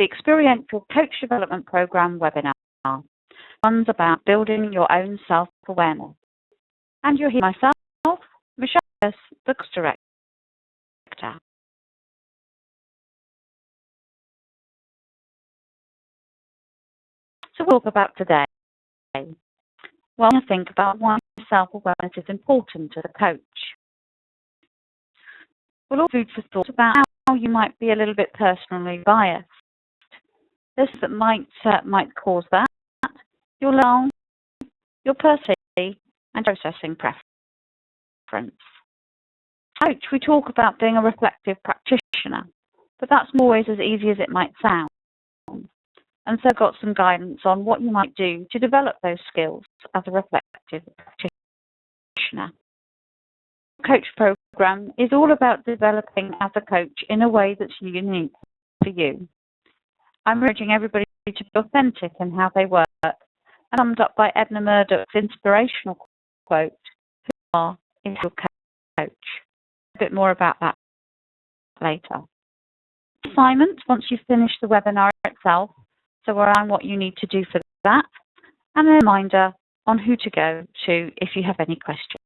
the Experiential Coach Development Program webinar. One's about building your own self-awareness. And you'll hear myself, Michelle, the course director. So we'll talk about today. Well, I think about why self-awareness is important to the coach. We'll all food for thought about how you might be a little bit personally biased. This that might cause that. Your learning, your personality, and processing preference. Coach, we talk about being a reflective practitioner, but that's not always as easy as it might sound. And so I've got some guidance on what you might do to develop those skills as a reflective practitioner. The coach program is all about developing as a coach in a way that's unique for you. I'm urging everybody to be authentic in how they work, and summed up by Edna Murdoch's inspirational quote, "Who you are is your coach." A bit more about that later. Assignment, once you've finished the webinar itself, so around what you need to do for that, and a reminder on who to go to if you have any questions.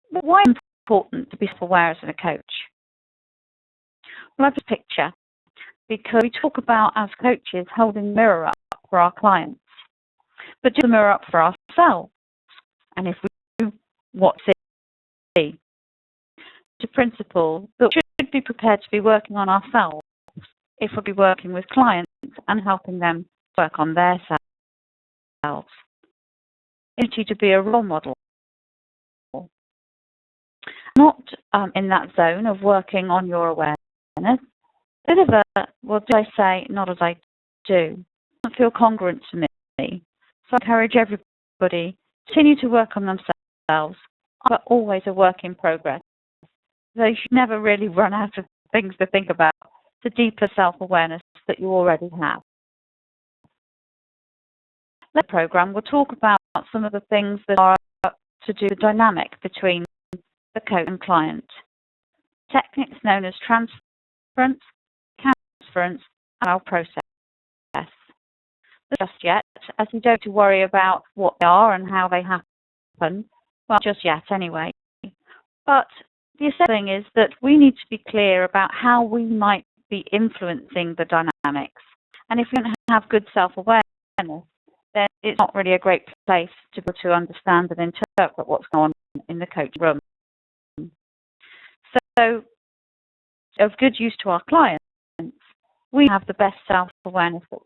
Why is it important to be self-aware as a coach? Well, I have a picture because we talk about, as coaches, holding the mirror up for our clients, but do the mirror up for ourselves. And if we do, what see? It's a principle that we should be prepared to be working on ourselves if we'll be working with clients and helping them work on their selves. Ability to be a role model. Not in that zone of working on your awareness. Bit of a, well, do I say, not as I do. Doesn't feel congruent to me. So I encourage everybody to continue to work on themselves, but always a work in progress. They should never really run out of things to think about, the deeper self-awareness that you already have. The program will talk about some of the things that are to do with the dynamic between the coach and client. Techniques known as transference, and our process. Not just yet, as you don't have to worry about what they are and how they happen. Well, just yet anyway. But the essential thing is that we need to be clear about how we might be influencing the dynamics. And if we don't have good self-awareness, then it's not really a great place to be able to understand and interpret what's going on in the coaching room. So, of good use to our clients, we have the best self-awareness that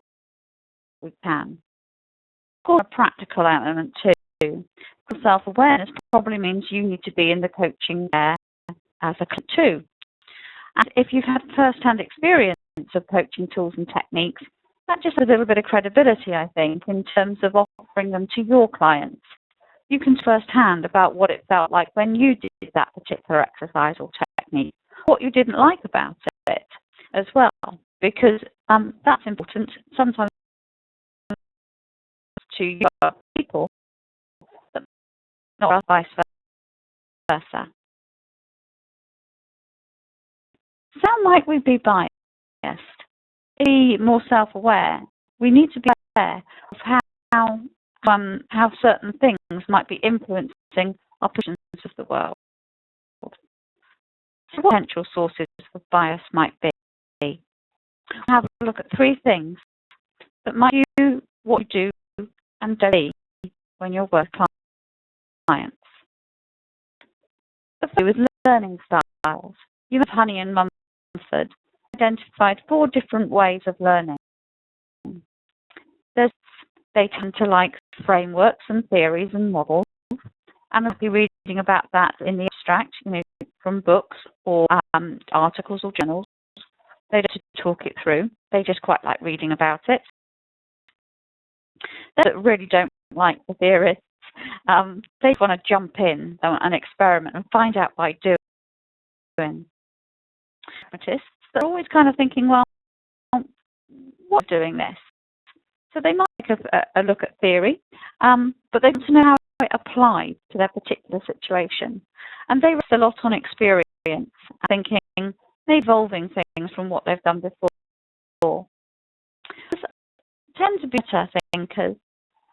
we can. Of course, a practical element too. Self-awareness probably means you need to be in the coaching there as a coach too. And if you've had first-hand experience of coaching tools and techniques, that just has a little bit of credibility, I think, in terms of offering them to your clients. You can firsthand about what it felt like when you did that particular exercise or technique, what you didn't like about it as well, because that's important sometimes to your people, but not vice versa. So how might we be biased? Be more self-aware. We need to be aware of how certain things might be influencing our perceptions of the world. So what potential sources of bias might be? Have a look at three things that might do what you do and don't see when you're working with clients. The first is learning styles. You have Honey and Mumford identified 4 different ways of learning. They tend to like frameworks and theories and models, and I'll be reading about that in the abstract, from books or articles or journals. They don't talk it through. They just quite like reading about it. They really don't like the theorists. They want to jump in and experiment and find out by doing. Pragmatists, they're always kind of thinking, well, what's doing this? So they might take a look at theory, but they want to know how it applies to their particular situation. And they rest a lot on experience and thinking, evolving things from what they've done before. Tend to be better thinkers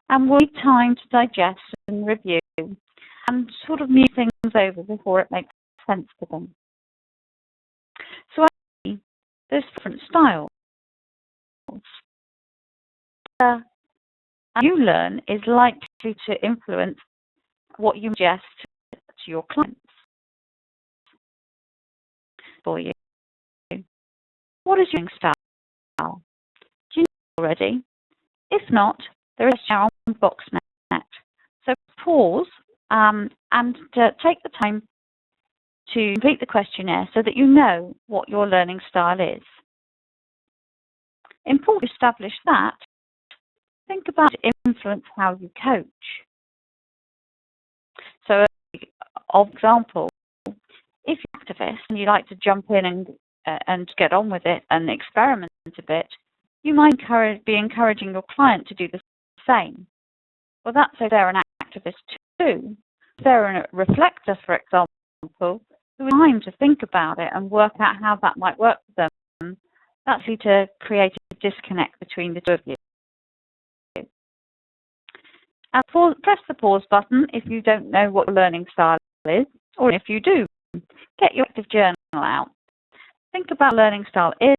and will need time to digest and review and sort of move things over before it makes sense to them. So there's different styles. You learn is likely to influence what you suggest to your clients for you. What is your learning style? Do you know already? If not, there is a share on BoxNet. So pause and take the time to complete the questionnaire so that you know what your learning style is. Important to establish that, think about it influence how you coach. So, for example, if you're an activist and you like to jump in and get on with it and experiment a bit, you might be encouraging your client to do the same. Well, that's if they're an activist too. If they're a reflector, for example, who has time to think about it and work out how that might work for them, that's likely to create a disconnect between the two of you. Press the pause button if you don't know what your learning style is, or if you do, get your active journal out. Think about what learning style is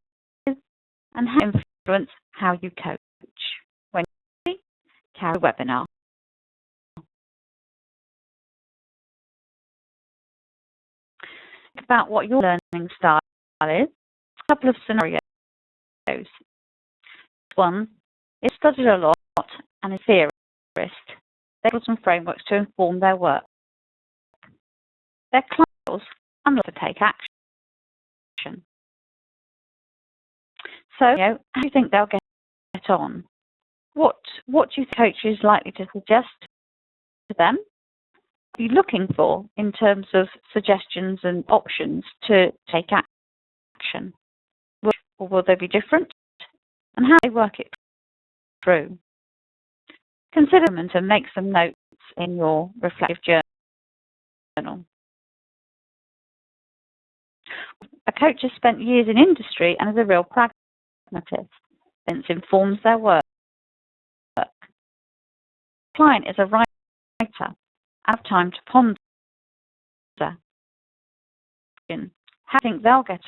and how it influences how you coach when you carry a webinar. Think about what your learning style is. A couple of scenarios. This one is studied a lot and is theorist. They have some frameworks to inform their work. Their clients and not to take action. So, how do you think they'll get on? What do you think coach is likely to suggest to them? What are you looking for in terms of suggestions and options to take action? Or will they be different? And how do they work it through? Consider them and make some notes in your reflective journal. A coach has spent years in industry and is a real pragmatist, hence informs their work. The client is a writer and have time to ponder. How do you think they'll get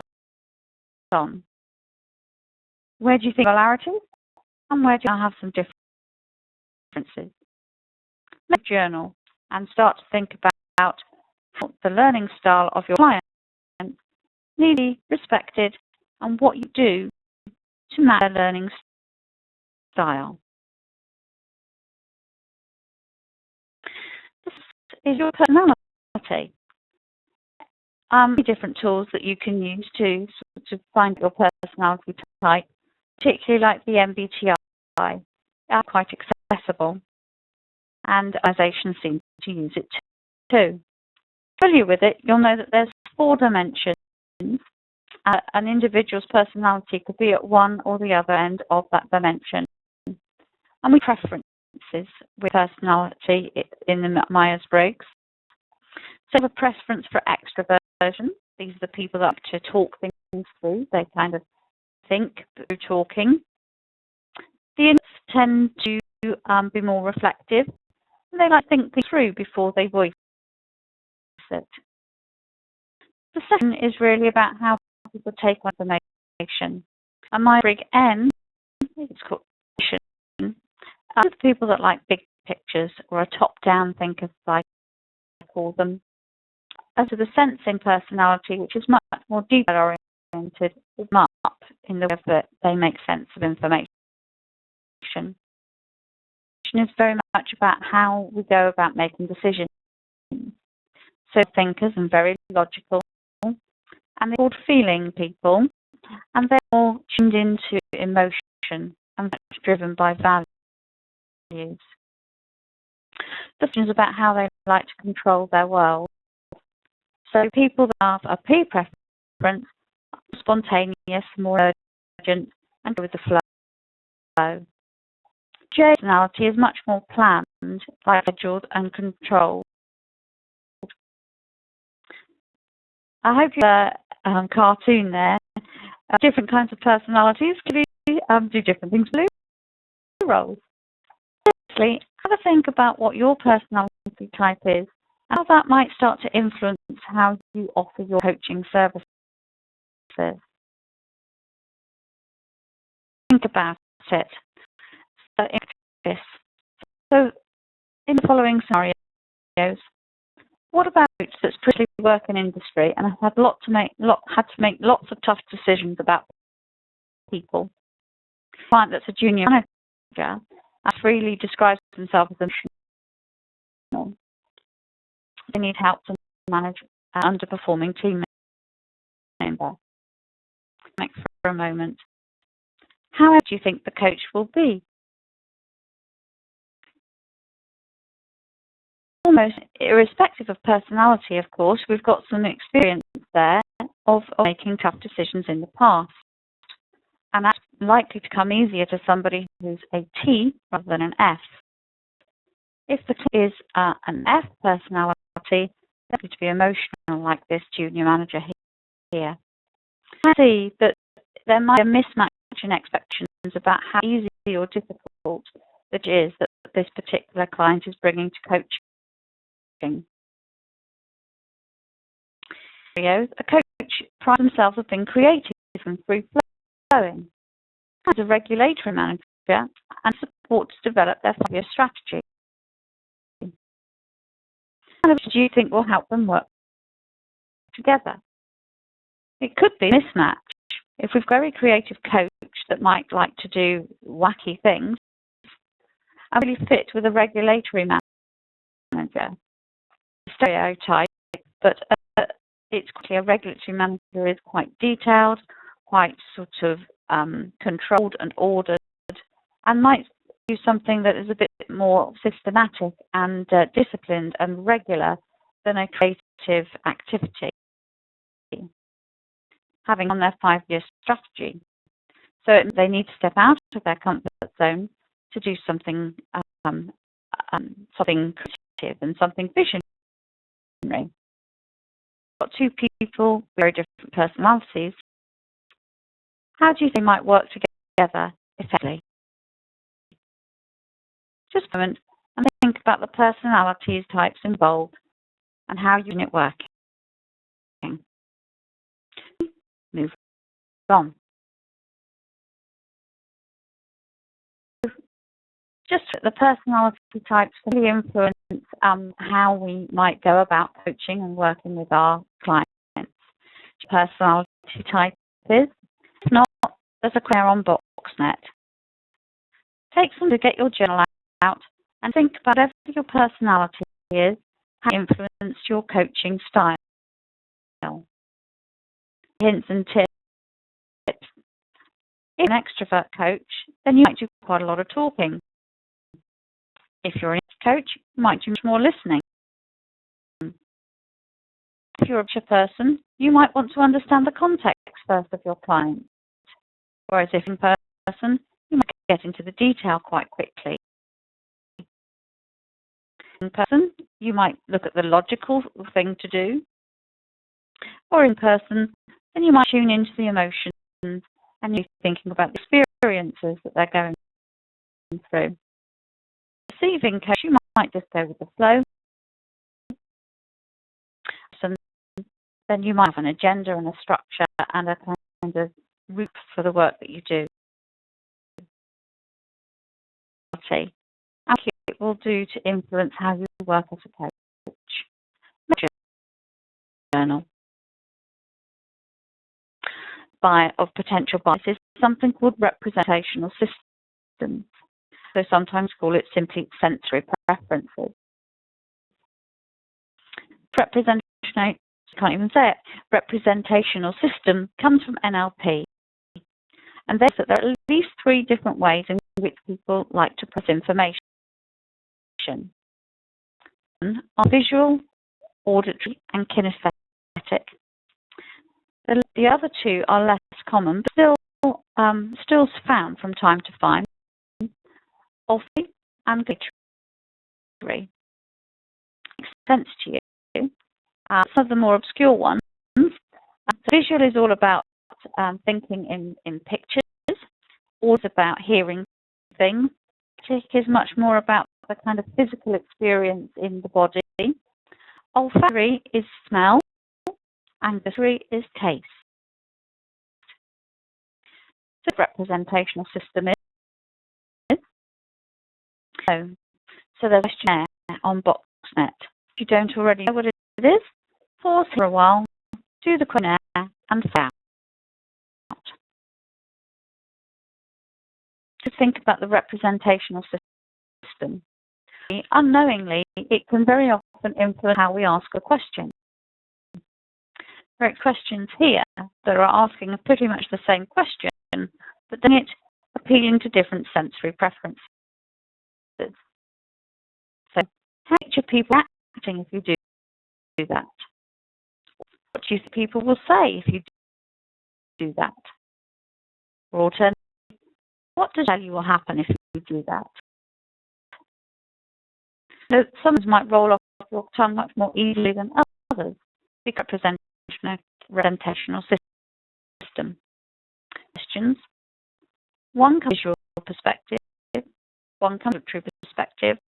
on? Where do you think similarities and where do you have some differences? Make a journal and start to think about the learning style of your client need to be respected and what you do to match their learning style. This is your personality. Different tools that you can use to find your personality type, particularly like the MBTI, are quite accessible, and organizations seem to use it too. Familiar with it, you'll know that there's 4 dimensions. An individual's personality could be at one or the other end of that dimension. And we have preferences with personality in the Myers-Briggs. So a preference for extroversion. These are the people that like to talk things through. They kind of think through talking. The introverts tend to be more reflective. And they like to think things through before they voice it. The second is really about how people take on information. And Myers-Briggs N, it's called vision. Other people that like big pictures or a top-down thinker, I call them. As to the sensing personality, which is much more detail-oriented, is up in the way that they make sense of information. Vision is very much about how we go about making decisions. So thinkers and very logical, and they're called feeling people, and they're more tuned into emotion and driven by values. The vision is about how they like to control their world. So people that have a P preference are spontaneous, more urgent, and go with the flow. J personality is much more planned, like scheduled and controlled. I hope your cartoon there. Different kinds of personalities can do different things for roles. Firstly, have a think about what your personality type is and how that might start to influence how you offer your coaching services. Think about it. So, in the following scenarios, what about a coach that's previously worked in industry and has had to make lots of tough decisions about people? A client that's a junior manager and freely describes themselves as emotional. They need help to manage an underperforming team member. For a moment, how do you think the coach will be? Almost irrespective of personality, of course, we've got some experience there of making tough decisions in the past. And that's likely to come easier to somebody who's a T rather than an F. If the T is an F personality, likely to be emotional like this junior manager here. I see that there might be a mismatch in expectations about how easy or difficult it is that this particular client is bringing to coaching. A coach prides themselves on being creative and free-flowing. As a regulatory manager and support to develop their 5-year strategy. What do you think will help them work together? It could be a mismatch. If we've got a very creative coach that might like to do wacky things, and really fit with a regulatory manager. Stereotype, but it's clear a regulatory manager is quite detailed, quite sort of controlled and ordered, and might do something that is a bit more systematic and disciplined and regular than a creative activity, having on their 5-year strategy. So they need to step out of their comfort zone to do something creative and something visionary. Got two people with very different personalities. How do you think they might work together effectively? Just a moment and think about the personalities types involved and how you unit working. Move on. Just the personality types really influence how we might go about coaching and working with our clients. Personality type is, if not, there's a clear on BoxNet. Take some to get your journal out and think about whatever your personality is, how it influenced your coaching style. Hints and tips. If you're an extrovert coach, then you might do quite a lot of talking. If you're an coach, you might do much more listening. If you're a person, you might want to understand the context first of your client. Whereas if in person, you might get into the detail quite quickly. In person, you might look at the logical thing to do. Or in person, then you might tune into the emotions and you're thinking about the experiences that they're going through. Receiving coach, you might just go with the flow. So then you might have an agenda and a structure and a kind of route for the work that you do. It will do to influence how you work as a coach. Journal. Of potential biases, something called representational systems. So sometimes call it simply sensory preferences. Representational system comes from NLP. And there are at least 3 different ways in which people like to process information. Visual, auditory, and kinesthetic. The other 2 are less common, but still found from time to time. Olfactory and gustatory. Makes sense to you. Some of the more obscure ones So visual is all about thinking in pictures, all about hearing things. Kinesthetic is much more about the kind of physical experience in the body. Olfactory is smell, and gustatory is taste. So the representational system is. So there's a questionnaire on BoxNet. If you don't already know what it is, pause for a while, do the questionnaire, and fill out. To think about the representational system. Unknowingly, it can very often influence how we ask a question. There are questions here that are asking pretty much the same question, but then it's appealing to different sensory preferences. So, how do people acting if you do that? What do you think people will say if you do that? Or alternatively, what does value will happen if you do that? So some might roll off your tongue much more easily than others. Big representational system. Questions. One comes from visual perspective, one comes from true perspective,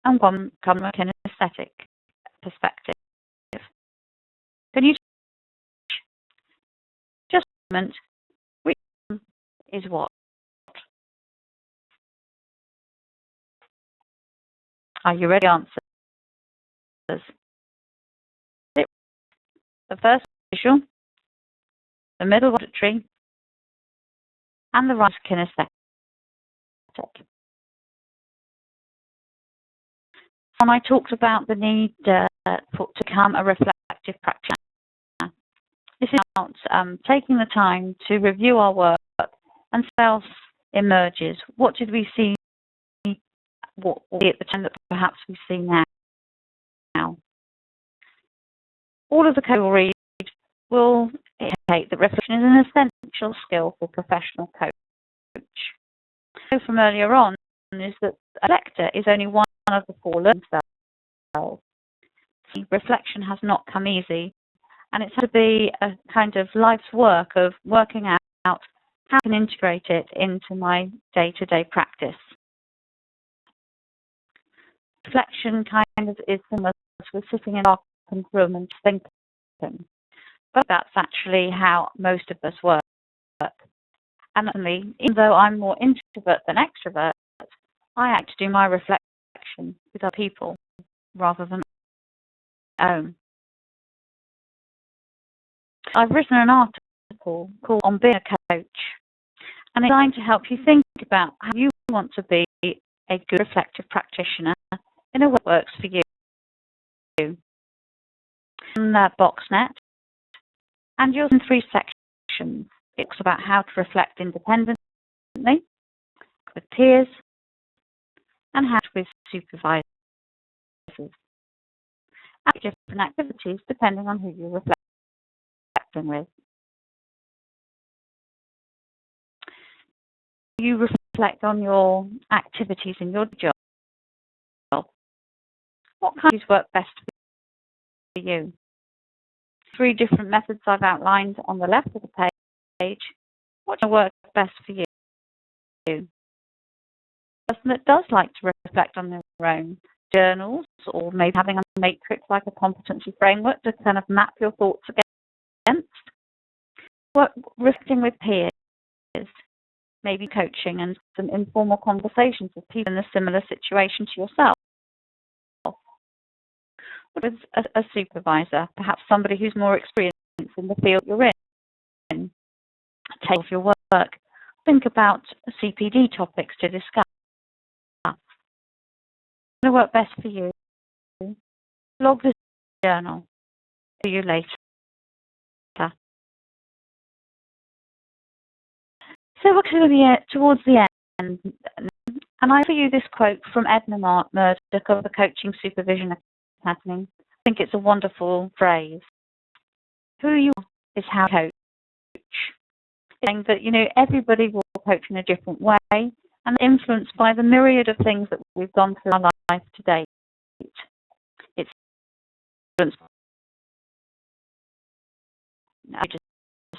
and one comes from a kinesthetic perspective. Can you just a moment? Which is what? Are you ready? Answers. The first visual, the middle auditory, and the right kinesthetic. When I talked about the need to become a reflective practitioner, this is about taking the time to review our work and self-emerges. What did we see what at the time that perhaps we see now? All of the code we'll read will indicate that reflection is an essential skill for professional coach. So from earlier on is that a reflector is only one of the four learning styles. Reflection has not come easy, and it's had to be a kind of life's work of working out how I can integrate it into my day-to-day practice. Reflection kind of is similar to we're sitting in a darkened room and thinking, but that's actually how most of us work. And actually, even though I'm more introvert than extrovert, I like to do my reflection with other people rather than my own. I've written an article called On Being a Coach, and it's designed to help you think about how you want to be a good reflective practitioner in a way that works for you. On BoxNet, and you're in 3 sections. It talks about how to reflect independently, with peers, and how to with supervisors. And different activities depending on who you're reflecting with. You reflect on your activities in your job. What kinds work best for you? 3 different methods I've outlined on the left of the page. What works best for you? A person that does like to reflect on their own journals, or maybe having a matrix like a competency framework to kind of map your thoughts against. Reflecting with peers, maybe coaching and some informal conversations with people in a similar situation to yourself. With a supervisor, perhaps somebody who's more experienced in the field you're in. Take off your work. Think about CPD topics to discuss. What's going to work best for you? Log this journal. See you later. So we're towards the end, and I offer you this quote from Edna Murdoch of the Coaching Supervision Academy. I think it's a wonderful phrase. Who you are is how you coach. Saying that, everybody will coach in a different way and influenced by the myriad of things that we've gone through in our life to date. It's influenced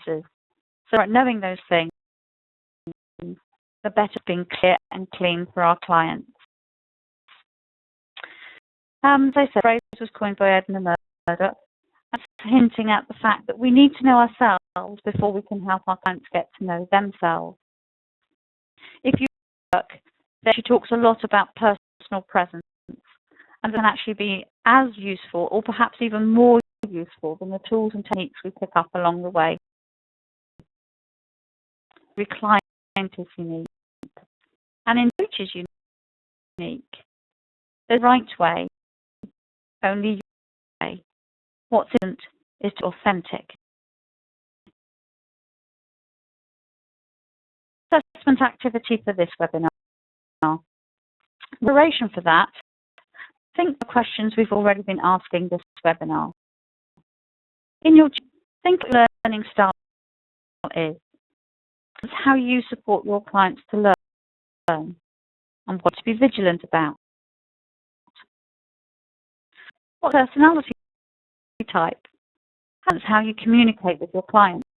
biases. So knowing those things, the better being clear and clean for our clients. As I said, the phrase was coined by Edna Murdoch, hinting at the fact that we need to know ourselves before we can help our clients get to know themselves. If you work, then she talks a lot about personal presence, and can actually be as useful or perhaps even more useful than the tools and techniques we pick up along the way. Every client is unique, and in each is unique. The right way, only your way. What isn't is authentic. Assessment activity for this webinar. Preparation for that, think the questions we've already been asking this webinar. In your think what learning style is. It's how you support your clients to learn and what to be vigilant about. What personality type? That's how you communicate with your clients.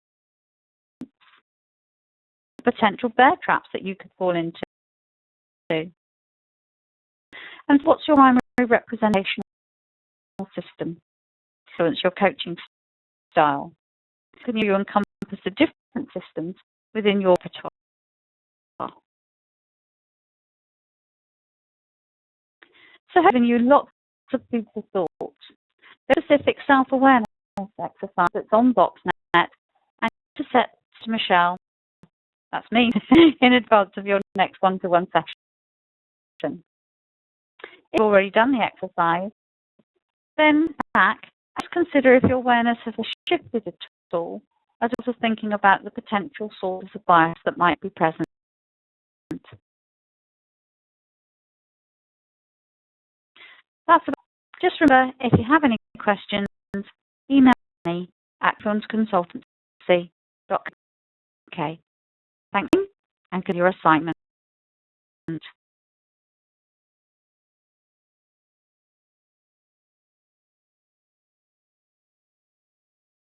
Potential bear traps that you could fall into. And what's your primary representational system? Influence your coaching style. Can you encompass the different systems within your repertoire? So having you lots of food for thought. The specific self-awareness exercise that's on BoxNet and to set to Michelle, that's me, in advance of your next one-to-one session. If you've already done the exercise, then back, let's consider if your awareness has shifted at all, as well as thinking about the potential sources of bias that might be present. That's about. Just remember, if you have any questions, email me at consultancy.co.uk. Thank you, and good your assignment.